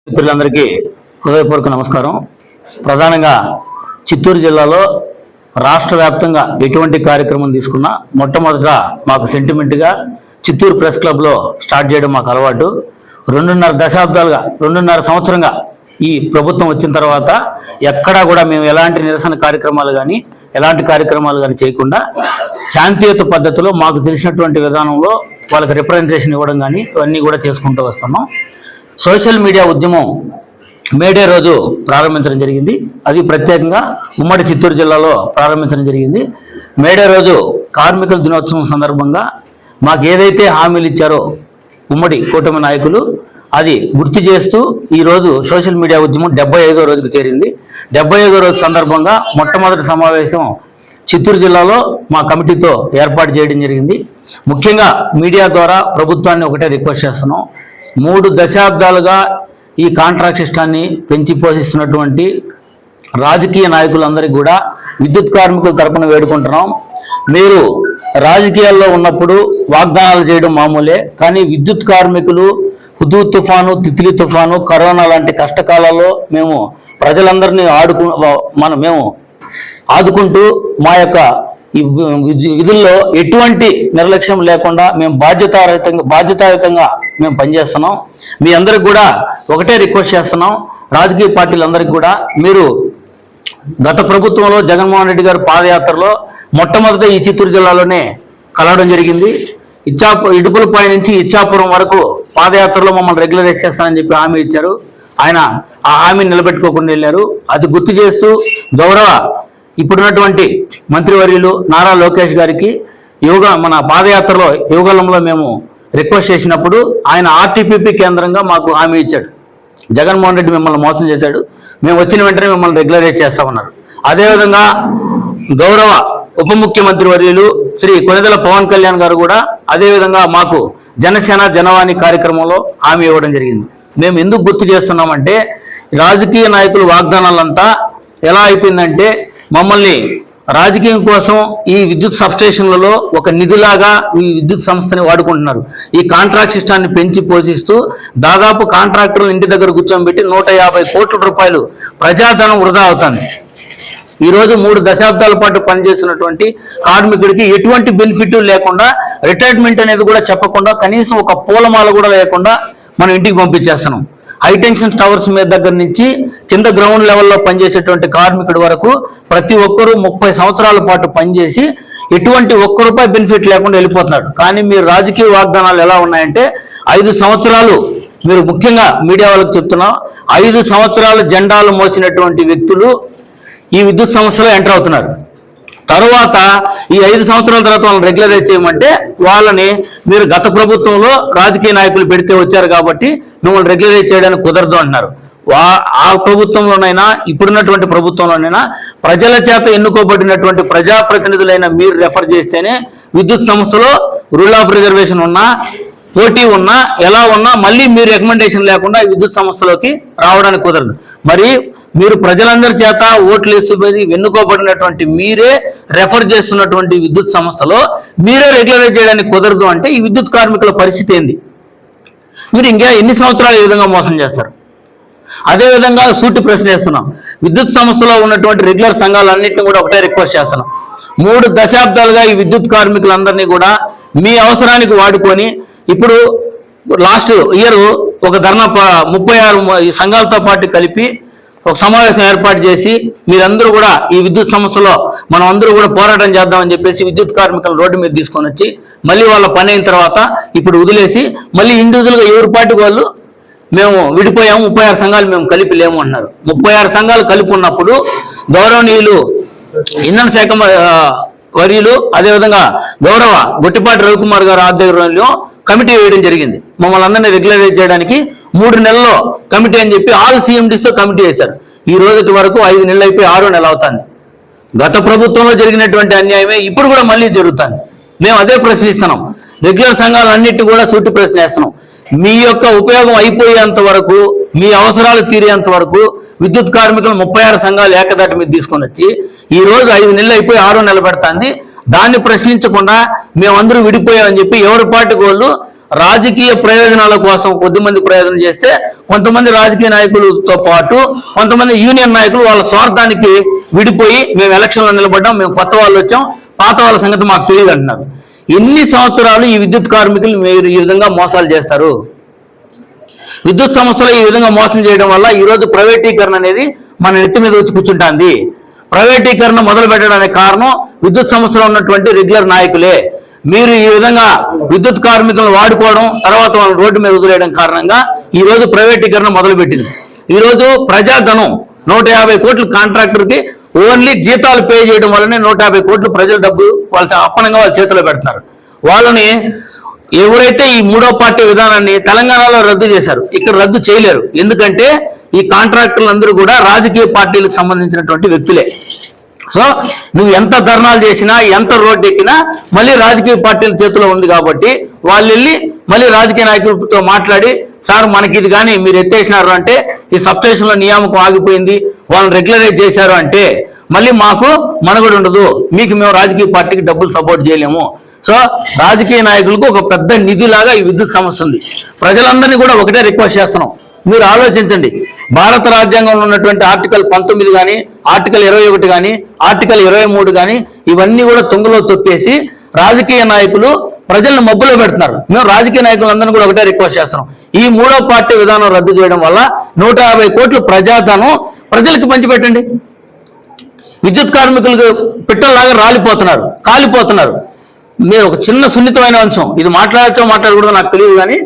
మిత్రులందరికీ హృదయపూర్వక నమస్కారం. ప్రధానంగా చిత్తూరు జిల్లాలో రాష్ట్ర వ్యాప్తంగా ఎటువంటి కార్యక్రమం తీసుకున్నా మొట్టమొదట మాకు సెంటిమెంట్గా చిత్తూరు ప్రెస్ క్లబ్లో స్టార్ట్ చేయడం మాకు అలవాటు. 2.5 సంవత్సరంగా ఈ ప్రభుత్వం వచ్చిన తర్వాత ఎక్కడా కూడా మేము ఎలాంటి నిరసన కార్యక్రమాలు కానీ చేయకుండా శాంతియుత పద్ధతిలో మాకు తెలిసినటువంటి విధానంలో వాళ్ళకి రిప్రజెంటేషన్ ఇవ్వడం కానీ ఇవన్నీ కూడా చేసుకుంటూ వస్తున్నాం. సోషల్ మీడియా ఉద్యమం మేడే రోజు ప్రారంభించడం జరిగింది. అది ప్రత్యేకంగా ఉమ్మడి చిత్తూరు జిల్లాలో ప్రారంభించడం జరిగింది. మేడే రోజు కార్మికుల దినోత్సవం సందర్భంగా మాకు ఏదైతే హామీలు ఇచ్చారో ఉమ్మడి కూటమి నాయకులు అది గుర్తు చేస్తూ ఈరోజు సోషల్ మీడియా ఉద్యమం 75వ రోజుకు చేరింది. 75వ రోజు సందర్భంగా మొట్టమొదటి సమావేశం చిత్తూరు జిల్లాలో మా కమిటీతో ఏర్పాటు చేయడం జరిగింది. ముఖ్యంగా మీడియా ద్వారా ప్రభుత్వాన్ని ఒకటే రిక్వెస్ట్ చేస్తున్నాం. 3 దశాబ్దాలుగా ఈ కాంట్రాక్ట్ సిస్టాన్ని పెంచి పోషిస్తున్నటువంటి రాజకీయ నాయకులందరికీ కూడా విద్యుత్ కార్మికుల తరపున వేడుకుంటున్నాం. మీరు రాజకీయాల్లో ఉన్నప్పుడు వాగ్దానాలు చేయడం మామూలే, కానీ విద్యుత్ కార్మికులు హుదూద్ తుఫాను, తిత్లీ తుఫాను, కరోనా లాంటి కష్టకాలాల్లో మేము ప్రజలందరినీ మేము ఆదుకుంటూ మా యొక్క విధుల్లో ఎటువంటి నిర్లక్ష్యం లేకుండా మేము బాధ్యతాయుతంగా మేము పనిచేస్తున్నాం. మీ అందరికి కూడా ఒకటే రిక్వెస్ట్ చేస్తున్నాం, రాజకీయ పార్టీలందరికీ కూడా మీరు గత ప్రభుత్వంలో జగన్మోహన్ రెడ్డి గారి పాదయాత్రలో మొట్టమొదట ఈ చిత్తూరు జిల్లాలోనే కలవడం జరిగింది. ఇడుపులపై నుంచి ఇచ్చాపురం వరకు పాదయాత్రలో మమ్మల్ని రెగ్యులరైజ్ చేస్తానని చెప్పి హామీ ఇచ్చారు. ఆయన ఆ హామీని నిలబెట్టుకోకుండా వెళ్ళారు. అది గుర్తు చేస్తూ గౌరవ ఇప్పుడున్నటువంటి మంత్రివర్యులు నారా లోకేష్ గారికి మన పాదయాత్రలో యువగలంలో మేము రిక్వెస్ట్ చేసినప్పుడు ఆయన ఆర్టీపీపీ కేంద్రంగా మాకు హామీ ఇచ్చాడు. జగన్మోహన్ రెడ్డి మిమ్మల్ని మోసం చేశాడు, మేము వచ్చిన వెంటనే మిమ్మల్ని రెగ్యులరైజ్ చేస్తామన్నారు. అదేవిధంగా గౌరవ ఉప ముఖ్యమంత్రి వర్యులు శ్రీ కొనిదెల పవన్ కళ్యాణ్ గారు కూడా అదేవిధంగా మాకు జనసేన జనవాణి కార్యక్రమంలో హామీ ఇవ్వడం జరిగింది. మేము ఎందుకు గుర్తు చేస్తున్నామంటే రాజకీయ నాయకుల వాగ్దానాలంతా ఎలా అయిపోయిందంటే మమ్మల్ని రాజకీయం కోసం ఈ విద్యుత్ సబ్స్టేషన్లలో ఒక నిధిలాగా ఈ విద్యుత్ సంస్థని వాడుకుంటున్నారు. ఈ కాంట్రాక్ట్ సిస్టాన్ని పెంచి పోషిస్తూ దాదాపు కాంట్రాక్టర్లు ఇంటి దగ్గర కూర్చోబెట్టి 150 కోట్ల రూపాయలు ప్రజాధనం వృధా అవుతుంది. ఈరోజు 3 దశాబ్దాల పాటు పనిచేసినటువంటి కార్మికుడికి ఎటువంటి బెనిఫిట్ లేకుండా, రిటైర్మెంట్ అనేది కూడా చెప్పకుండా, కనీసం ఒక పూలమాల కూడా లేకుండా మనం ఇంటికి పంపించేస్తున్నాం. హైటెన్షన్ టవర్స్ మీద దగ్గర నుంచి కింద గ్రౌండ్ లెవెల్లో పనిచేసేటువంటి కార్మికుడి వరకు ప్రతి ఒక్కరూ 30 సంవత్సరాల పాటు పనిచేసి ఎటువంటి ₹1 బెనిఫిట్ లేకుండా వెళ్ళిపోతున్నాడు. కానీ మీరు రాజకీయ వాగ్దానాలు ఎలా ఉన్నాయంటే 5 సంవత్సరాలు, మీరు ముఖ్యంగా మీడియా వాళ్ళకి చెప్తున్నాం, 5 సంవత్సరాలు జెండాలు మోసినటువంటి వ్యక్తులు ఈ విద్యుత్ సంస్థలో ఎంటర్ అవుతున్నారు. తర్వాత ఈ 5 సంవత్సరాల తర్వాత వాళ్ళని రెగ్యులరైజ్ చేయమంటే వాళ్ళని మీరు గత ప్రభుత్వంలో రాజకీయ నాయకులు పెడితే వచ్చారు కాబట్టి మిమ్మల్ని రెగ్యులరైజ్ చేయడానికి కుదరదు అంటున్నారు. ఆ ప్రభుత్వంలోనైనా ఇప్పుడున్నటువంటి ప్రభుత్వంలోనైనా ప్రజల చేత ఎన్నుకోబడినటువంటి ప్రజాప్రతినిధులైన మీరు రెఫర్ చేస్తేనే విద్యుత్ సంస్థలో రూల్ ఆఫ్ రిజర్వేషన్ ఉన్నా, పోటీ ఉన్నా, ఎలా ఉన్నా మళ్ళీ మీరు రికమెండేషన్ లేకుండా విద్యుత్ సంస్థలోకి రావడానికి కుదరదు. మరి మీరు ప్రజలందరి చేత ఓట్లు వేసి ఎన్నుకోబడినటువంటి మీరే రెఫర్ చేస్తున్నటువంటి విద్యుత్ సంస్థలో మీరే రెగ్యులరైజ్ చేయడానికి కుదరదు అంటే ఈ విద్యుత్ కార్మికుల పరిస్థితి ఏంది? మీరు ఇంకా ఎన్ని సంవత్సరాలు ఈ విధంగా మోసం చేస్తారు? అదేవిధంగా సూటి ప్రశ్న వేస్తున్నాం, విద్యుత్ సంస్థలో ఉన్నటువంటి రెగ్యులర్ సంఘాలన్నింటినీ కూడా ఒకటే రిక్వెస్ట్ చేస్తున్నాం. 3 దశాబ్దాలుగా ఈ విద్యుత్ కార్మికులందరినీ కూడా మీ అవసరానికి వాడుకొని ఇప్పుడు లాస్ట్ ఇయర్ ఒక ధర్నా 36 సంఘాలతో పాటు కలిపి ఒక సమావేశం ఏర్పాటు చేసి మీరందరూ కూడా ఈ విద్యుత్ సంస్థలో మనం అందరూ కూడా పోరాటం చేద్దామని చెప్పేసి విద్యుత్ కార్మికులను రోడ్డు మీద తీసుకొని వచ్చి మళ్ళీ వాళ్ళ పని అయిన తర్వాత ఇప్పుడు వదిలేసి మళ్ళీ ఇండివిజువల్గా ఎవరి పార్టీకి వాళ్ళు మేము విడిపోయాము, 36 సంఘాలు మేము కలిపి లేము అంటున్నారు. 36 సంఘాలు కలిపి ఉన్నప్పుడు గౌరవనీయులు ఇంధన శాఖ వర్యులు అదేవిధంగా గౌరవ గొట్టిపాటి రవికుమార్ గారు ఆధ్వర్యంలో కమిటీ వేయడం జరిగింది. మమ్మల్ని అందరినీ రెగ్యులరైజ్ చేయడానికి 3 నెలల్లో కమిటీ అని చెప్పి ఆల్ CMDస్తో కమిటీ వేశారు. ఈ రోజుకి వరకు 5 నెలలు అయిపోయి 6వ నెల అవుతుంది. గత ప్రభుత్వంలో జరిగినటువంటి అన్యాయమే ఇప్పుడు కూడా మళ్ళీ జరుగుతుంది. మేము అదే ప్రశ్నిస్తున్నాం. రెగ్యులర్ సంఘాలన్నిటి కూడా సూటి ప్రశ్న వేస్తున్నాం. మీ యొక్క ఉపయోగం అయిపోయేంత వరకు, మీ అవసరాలు తీరేంత వరకు విద్యుత్ కార్మికులు 36 సంఘాలు ఏకదాటి మీద తీసుకొని వచ్చి ఈ రోజు 5 నెలలు అయిపోయి 6వ నెల పెడుతుంది. దాన్ని ప్రశ్నించకుండా మేమందరూ విడిపోయామని చెప్పి ఎవరి పార్టీ వాళ్ళు రాజకీయ ప్రయోజనాల కోసం కొద్దిమంది ప్రయోజనం చేస్తే, కొంతమంది రాజకీయ నాయకులతో పాటు కొంతమంది యూనియన్ నాయకులు వాళ్ళ స్వార్థానికి విడిపోయి మేము ఎలక్షన్లో నిలబడ్డాం, మేము కొత్త వాళ్ళు వచ్చాం, పాత వాళ్ళ సంగతి మాకు తెలియదు అంటున్నారు. ఎన్ని సంవత్సరాలు ఈ విద్యుత్ కార్మికులు మీరు ఈ విధంగా మోసాలు చేస్తారు? విద్యుత్ సంస్థలు ఈ విధంగా మోసం చేయడం వల్ల ఈరోజు ప్రైవేటీకరణ అనేది మన నెత్తి మీద వచ్చి కూర్చుంటుంది. ప్రైవేటీకరణ మొదలు పెట్టడానికి కారణం విద్యుత్ సంస్థలో ఉన్నటువంటి రెగ్యులర్ నాయకులే. మీరు ఈ విధంగా విద్యుత్ కార్మికులను వాడుకోవడం, తర్వాత వాళ్ళని రోడ్డు మీద వదిలేయడం కారణంగా ఈ రోజు ప్రైవేటీకరణ మొదలుపెట్టింది. ఈ రోజు ప్రజాధనం 150 కోట్లు కాంట్రాక్టర్కి ఓన్లీ జీతాలు పే చేయడం వల్లనే 150 కోట్లు ప్రజల డబ్బు వాళ్ళ అప్పనంగా వాళ్ళ చేతిలో పెడుతున్నారు. వాళ్ళని ఎవరైతే ఈ మూడో పార్టీ విధానాన్ని తెలంగాణలో రద్దు చేశారు, ఇక్కడ రద్దు చేయలేరు. ఎందుకంటే ఈ కాంట్రాక్టర్లందరూ కూడా రాజకీయ పార్టీలకు సంబంధించినటువంటి వ్యక్తులే. సో నువ్వు ఎంత ధర్నాలు చేసినా, ఎంత రోడ్డు ఎక్కినా మళ్ళీ రాజకీయ పార్టీల చేతిలో ఉంది కాబట్టి వాళ్ళు వెళ్ళి మళ్ళీ రాజకీయ నాయకులతో మాట్లాడి, సార్ మనకి ఇది కానీ మీరు ఎత్తేసినారు అంటే, ఈ సబ్స్టేషన్లో నియామకం ఆగిపోయింది, వాళ్ళని రెగ్యులరైజ్ చేశారు అంటే మళ్ళీ మాకు మనుగడ ఉండదు, మీకు మేము రాజకీయ పార్టీకి డబ్బులు సపోర్ట్ చేయలేము. సో రాజకీయ నాయకులకు ఒక పెద్ద నిధిలాగా ఈ విద్యుత్ సమస్య ఉంది. ప్రజలందరినీ కూడా ఒకటే రిక్వెస్ట్ చేస్తున్నాం, మీరు ఆలోచించండి. భారత రాజ్యాంగంలో ఉన్నటువంటి ఆర్టికల్ 19 కానీ, ఆర్టికల్ 21 కానీ, ఆర్టికల్ 23 కానీ ఇవన్నీ కూడా తుంగలో తొక్కేసి రాజకీయ నాయకులు ప్రజలను మబ్బులో పెడుతున్నారు. మేము రాజకీయ నాయకులందరినీ కూడా ఒకటే రిక్వెస్ట్ చేస్తున్నాం, ఈ మూడో పార్టీ విధానం రద్దు చేయడం వల్ల 150 కోట్లు ప్రజాధనం ప్రజలకు పంచిపెట్టండి. విద్యుత్ కార్మికులకు పిట్టల్లాగా రాలిపోతున్నారు, కాలిపోతున్నారు. మీరు ఒక చిన్న సున్నితమైన అంశం, ఇది మాట్లాడచ్చో మాట్లాడకూడదో నాకు తెలియదు, కానీ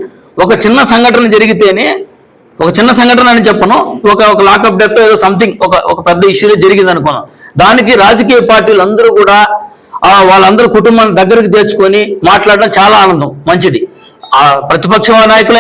ఒక చిన్న సంఘటన జరిగితేనే, ఒక చిన్న సంఘటన అని చెప్పను, ఒక లాకప్ డెత్ ఏదో సంథింగ్ ఒక పెద్ద ఇష్యూలో జరిగింది అనుకున్నాం. దానికి రాజకీయ పార్టీలు అందరూ కూడా వాళ్ళందరూ కుటుంబాన్ని దగ్గరికి తెచ్చుకొని మాట్లాడడం చాలా ఆనందం, మంచిది. ప్రతిపక్ష నాయకులైన